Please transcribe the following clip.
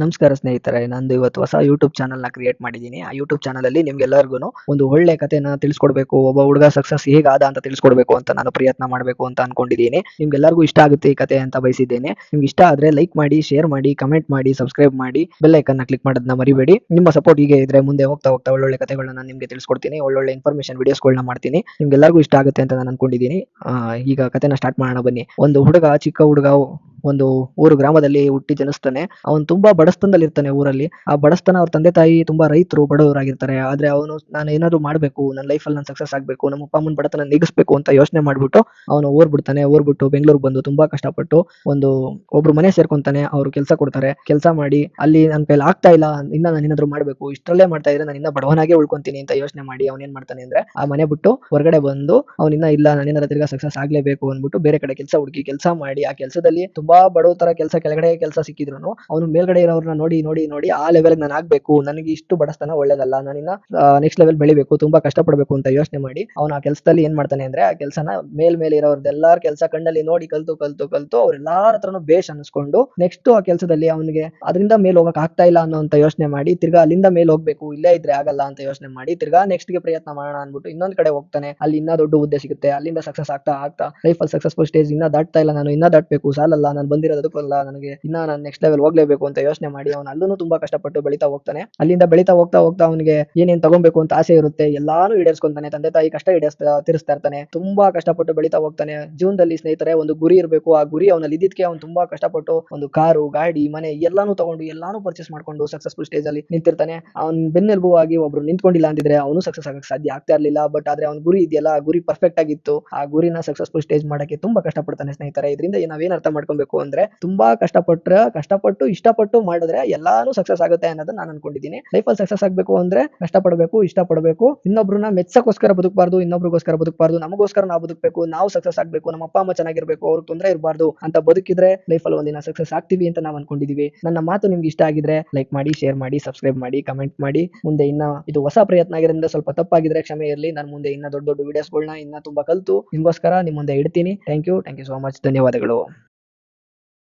ನಮಸ್ಕಾರ ಸ್ನೇಹಿತರೆ, ನಂದು ಇವತ್ತು ಹೊಸ ಯೂಟ್ಯೂಬ್ ಚಾನಲ್‌ನ ಕ್ರಿಯೇಟ್ ಮಾಡಿದ್ದೀನಿ. ಆ ಯೂಟ್ಯೂಬ್ ಚಾನಲಲ್ಲಿ ನಿಮ್ಗೆಲ್ಲರಿಗೂನು ಒಂದು ಒಳ್ಳೆ ಕಥೆನ ತಿಳಿಸ್ಕೊಡ್ಬೇಕು. ಒಬ್ಬ ಹುಡುಗ ಸಕ್ಸಸ್ ಹೇಗಾದ ಅಂತ ತಿಳಿಸ್ಕೊಡ್ಬೇಕು ಅಂತ ನಾನು ಪ್ರಯತ್ನ ಮಾಡಬೇಕು ಅಂತ ಅನ್ಕೊಂಡಿದ್ದೀನಿ. ನಿಮ್ಗೆಲ್ಲರಿಗೂ ಇಷ್ಟ ಆಗುತ್ತೆ ಈ ಕಥೆ ಅಂತ ಬಯಸಿದ್ದೇನೆ. ನಿಮ್ಗೆ ಇಷ್ಟ ಆದ್ರೆ ಲೈಕ್ ಮಾಡಿ, ಶೇರ್ ಮಾಡಿ, ಕಮೆಂಟ್ ಮಾಡಿ, ಸಬ್ಸ್ಕ್ರೈಬ್ ಮಾಡಿ, ಬೆಲ್ ಐಕಾನ್‌ನ ಕ್ಲಿಕ್ ಮಾಡೋದನ್ನ ಮರಿಬೇಡಿ. ನಿಮ್ಮ ಸಪೋರ್ಟ್ ಹೀಗೆ ಇದ್ರೆ ಮುಂದೆ ಹೋಗ್ತಾ ಹೋಗ್ತಾ ಒಳ್ಳೊಳ್ಳೆ ಕಥೆಗಳನ್ನ ನಾನು ನಿಮ್ಗೆ ತಿಳಿಸ್ಕೊಡ್ತೀನಿ. ಒಳ್ಳೊಳ್ಳೆ ಇನ್ಫಾರ್ಮೇಷನ್ ವಿಡಿಯೋಸ್‌ಗಳನ್ನ ಮಾಡ್ತೀನಿ. ನಿಮ್ಗೆಲ್ಲರಿಗೂ ಇಷ್ಟ ಆಗುತ್ತೆ ಅಂತ ನಾನು ಅನ್ಕೊಂಡಿದ್ದೀನಿ. ಈಗ ಕಥೆನ ಸ್ಟಾರ್ಟ್ ಮಾಡೋಣ ಬನ್ನಿ. ಒಂದು ಹುಡುಗ, ಚಿಕ್ಕ ಹುಡುಗ ಒಂದು ಗ್ರಾಮದಲ್ಲಿ ಹುಟ್ಟಿ ಜನಿಸ್ತಾನೆ. ಅವನು ತುಂಬಾ ಬಡಸ್ತನದಲ್ಲಿರ್ತಾನೆ ಊರಲ್ಲಿ. ಆ ಬಡಸ್ತನ ಅವ್ರ ತಂದೆ ತಾಯಿ ತುಂಬಾ ರೈತರು, ಬಡವರಾಗಿರ್ತಾರೆ. ಆದ್ರೆ ಅವನು ನಾನು ಏನಾದ್ರು ಮಾಡ್ಬೇಕು, ನನ್ನ ಲೈಫಲ್ಲಿ ನಾನು ಸಕ್ಸಸ್ ಆಗ್ಬೇಕು, ನಮ್ಮ ಅಪ್ಪ ಅಮ್ಮನ ಬಡತನ ನೀಗಿಸ್ಬೇಕು ಅಂತ ಯೋಚನೆ ಮಾಡ್ಬಿಟ್ಟು ಅವನು ಊರ್ ಬಿಡ್ತಾನೆ. ಊರ್ ಬಿಟ್ಟು ಬೆಂಗಳೂರಿಗೆ ಬಂದು ತುಂಬಾ ಕಷ್ಟಪಟ್ಟು ಒಬ್ರು ಮನೆ ಸೇರ್ಕೊಂತಾನೆ. ಅವ್ರು ಕೆಲಸ ಕೊಡ್ತಾರೆ. ಕೆಲಸ ಮಾಡಿ ಅಲ್ಲಿ ನನ್ನ ಕೈಲಿ ಆಗ್ತಾ ಇಲ್ಲ, ಇನ್ನ ನಾನು ಏನಾದ್ರು ಮಾಡ್ಬೇಕು, ಇಷ್ಟರಲ್ಲೇ ಮಾಡ್ತಾ ಇದ್ರೆ ನಾನು ಇನ್ನ ಬಡವನಾಗೆ ಉಳ್ಕೊಂತೀನಿ ಅಂತ ಯೋಚನೆ ಮಾಡಿ ಅವನೇನ್ ಮಾಡ್ತಾನೆ ಅಂದ್ರೆ ಆ ಮನೆ ಬಿಟ್ಟು ಹೊರಗಡೆ ಬಂದು ಅವನಿನ್ನ ಇಲ್ಲ, ನಾನೇನಾದ್ರು ತಿರ್ಗಾ ಸಕ್ಸಸ್ ಆಗ್ಲೇಬೇಕು ಅಂದ್ಬಿಟ್ಟು ಬೇರೆ ಕಡೆ ಕೆಲಸ ಹುಡುಕಿ ಕೆಲಸ ಮಾಡಿ ಆ ಕೆಲಸದಲ್ಲಿ ತುಂಬಾ ಬಡವ ತರ ಕೆಲಸ, ಕೆಳಗಡೆ ಕೆಲಸ ಸಿಕ್ಕಿದ್ರು ಅವನು ಮೇಲ್ಗಡೆ ಇರೋರ್ನ ನೋಡಿ ನೋಡಿ ನೋಡಿ ಆ ಲೆವೆಲ್ ನಾನು ಆಗ್ಬೇಕು, ನನಗೆ ಇಷ್ಟು ಬಡಸ್ತನ ಒಳ್ಳೇದಲ್ಲ, ನಾನಿನ್ನ ನೆಕ್ಸ್ಟ್ ಲೆವೆಲ್ ಬೆಳಿಬೇಕು, ತುಂಬಾ ಕಷ್ಟಪಡಬೇಕು ಅಂತ ಯೋಚನೆ ಮಾಡಿ ಅವನು ಆ ಕೆಲಸದಲ್ಲಿ ಏನ್ ಮಾಡ್ತಾನೆ ಅಂದ್ರೆ ಆ ಕೆಲಸನ ಮೇಲೆ ಇರೋರ್ದು ಎಲ್ಲಾರ ಕೆಲಸ ಕಣ್ಣಲ್ಲಿ ನೋಡಿ ಕಲ್ತು ಕಲ್ತು ಕಲ್ತು ಅವ್ರೆಲ್ಲಾರ ಹತ್ರನು ಬೇಷ್ ಅನ್ಸ್ಕೊಂಡು ನೆಕ್ಸ್ಟ್ ಆ ಕೆಲಸದಲ್ಲಿ ಅವನಿಗೆ ಅದರಿಂದ ಮೇಲ್ ಹೋಗಕ್ ಆಗ್ತಾ ಇಲ್ಲ ಅನ್ನೋಂತ ಯೋಚನೆ ಮಾಡಿ ತಿರ್ಗಾ ಅಲ್ಲಿಂದ ಮೇಲ್ ಹೋಗ್ಬೇಕು, ಇಲ್ಲೇ ಇದ್ರೆ ಆಗಲ್ಲ ಅಂತ ಯೋಚನೆ ಮಾಡಿ ತಿರ್ಗಾ ನೆಕ್ಸ್ಟ್ ಗೆ ಪ್ರಯತ್ನ ಮಾಡೋಣ ಅನ್ಬಿಟ್ಟು ಇನ್ನೊಂದ್ ಕಡೆ ಹೋಗ್ತಾನೆ. ಅಲ್ಲಿ ಇನ್ನ ದೊಡ್ಡ ಹುದ್ದೆ ಸಿಗುತ್ತೆ. ಅಲ್ಲಿಂದ ಸಕ್ಸಸ್ ಆಗ್ತಾ ಆಗ್ತಾ ಲೈಫಲ್ಲಿ ಸಕ್ಸಸ್ಫುಲ್ ಸ್ಟೇಜ್ ಇನ್ನ ದಾಟ್ತಾ ಇಲ್ಲ, ನಾನು ಇನ್ನ ದಾಟ್ಬೇಕು, ಸಾಲಲ್ಲ, ನಾನು ಬಂದಿರೋದಕ್ಕಲ್ಲ, ನನಗೆ ಇನ್ನ ನಾನು ನೆಕ್ಸ್ಟ್ ಲೆವೆಲ್ ಹೋಗ್ಲೇಬೇಕು ಅಂತ ಯೋಚನೆ ಮಾಡಿ ಅವನು ಅಲ್ಲೂ ತುಂಬಾ ಕಷ್ಟಪಟ್ಟು ಬೆಳಿತಾ ಹೋಗ್ತಾನೆ. ಅಲ್ಲಿಂದ ಬೆಳಿತಾ ಹೋಗ್ತಾ ಹೋಗ್ತಾ ಅವನಿಗೆ ಏನೇನ್ ತಗೊಬೇಕು ಅಂತ ಆಸೆ ಇರುತ್ತೆ ಎಲ್ಲಾನು ಈಡೇರಿಸ್ಕೊಂತಾನೆ. ತಂದೆ ತಾಯಿ ಕಷ್ಟ ತೀರಿಸ್ತಾ ಇರ್ತಾನೆ. ತುಂಬಾ ಕಷ್ಟಪಟ್ಟು ಬೆಳಿತಾ ಹೋಗ್ತಾನೆ. ಜೀವನದಲ್ಲಿ ಸ್ನೇಹಿತರೆ ಒಂದು ಗುರಿ ಇರಬೇಕು. ಆ ಗುರಿ ಅವನಲ್ಲಿ ಇದ್ದಿದ್ಕೆ ಅವ್ನು ತುಂಬಾ ಕಷ್ಟಪಟ್ಟು ಒಂದು ಕಾರು, ಗಾಡಿ, ಮನೆ ಎಲ್ಲಾನು ತಗೊಂಡು ಎಲ್ಲಾನು ಪರ್ಚೇಸ್ ಮಾಡ್ಕೊಂಡು ಸಕ್ಸಸ್ಫುಲ್ ಸ್ಟೇಜ್ ಅಲ್ಲಿ ನಿಂತಿರ್ತಾನೆ. ಅವ್ನ್ ಬೆನ್ನೆಲುಬಾಗಿ ಒಬ್ರು ನಿಂತ್ಕೊಂಡಿಲ್ಲ ಅಂದಿದ್ರೆ ಅವನು ಸಕ್ಸಸ್ ಆಗಕ್ಕೆ ಸಾಧ್ಯ ಆಗ್ತಾ ಇರ್ಲಿಲ್ಲ. ಬಟ್ ಆದ್ರೆ ಅವ್ನ ಗುರಿ ಇದೆಯಲ್ಲ, ಆ ಗುರಿ ಪರ್ಫೆಕ್ಟ್ ಆಗಿತ್ತು. ಆ ಗುರಿನ ಸಕ್ಸಸ್ಫುಲ್ ಸ್ಟೇಜ್ ಮಾಡಕ್ಕೆ ತುಂಬಾ ಕಷ್ಟಪಡ್ತಾನೆ ಸ್ನೇಹಿತರೆ. ಇದರಿಂದ ನಾವೇನ್ ಅರ್ಥ ಮಾಡ್ಕೊಬೇಕು ಅಂದ್ರೆ ತುಂಬಾ ಕಷ್ಟಪಟ್ಟು ಇಷ್ಟಪಟ್ಟು ಮಾಡಿದ್ರೆ ಎಲ್ಲಾನು ಸಕ್ಸಸ್ ಆಗುತ್ತೆ ಅನ್ನೋದನ್ನ ನಾನು ಅನ್ಕೊಂಡಿದ್ದೀನಿ. ಲೈಫಲ್ಲಿ ಸಕ್ಸಸ್ ಆಗ್ಬೇಕು ಅಂದ್ರೆ ಕಷ್ಟಪಡಬೇಕು, ಇಷ್ಟಪಡಬೇಕು, ಇನ್ನೊಬ್ರನ್ನ ಮೆಚ್ಚಕ್ಕೋಸ್ಕರ ಬದುಕಬಾರ್ದು, ಇನ್ನೊಬ್ರಿಗೋಸ್ಕರ ಬದುಕಬಾರ್ದು, ನಮಗೋಸ್ಕರ ನಾವು ಬದುಕಬೇಕು, ನಾವು ಸಕ್ಸಸ್ ಆಗ್ಬೇಕು, ನಮ್ಮ ಅಪ್ಪ ಅಮ್ಮ ಚೆನ್ನಾಗಿರ್ಬೇಕು, ಅವ್ರಿಗೆ ತೊಂದರೆ ಇರಬಾರ್ದು ಅಂತ ಬದುಕಿದ್ರೆ ಲೈಫಲ್ಲಿ ಒಂದಿನ ಸಕ್ಸಸ್ ಆಗ್ತೀವಿ ಅಂತ ನಾವು ಅನ್ಕೊಂಡಿದೀವಿ. ನನ್ನ ಮಾತು ನಿಮ್ಗೆ ಇಷ್ಟ ಆಗಿದ್ರೆ ಲೈಕ್ ಮಾಡಿ, ಶೇರ್ ಮಾಡಿ, ಸಬ್ಸ್ಕ್ರೈಬ್ ಮಾಡಿ, ಕಮೆಂಟ್ ಮಾಡಿ. ಮುಂದೆ ಇನ್ನ ಇದು ಹೊಸ ಪ್ರಯತ್ನ ಆಗಿರೋದ್ರಿಂದ ಸ್ವಲ್ಪ ತಪ್ಪಾಗಿದ್ರೆ ಕ್ಷಮೆ ಇರಲಿ. ನಾನು ಮುಂದೆ ಇನ್ನ ದೊಡ್ಡ ದೊಡ್ಡ ವಿಡಿಯೋಸ್ಗಳನ್ನ ಇನ್ನ ತುಂಬಾ ಕಲ್ತು ನಿಮ್ಗೋಸ್ಕರ ನಿಮ್ ಮುಂದೆ ಇಡ್ತೀನಿ. Thank you so much. ಧನ್ಯವಾದಗಳು.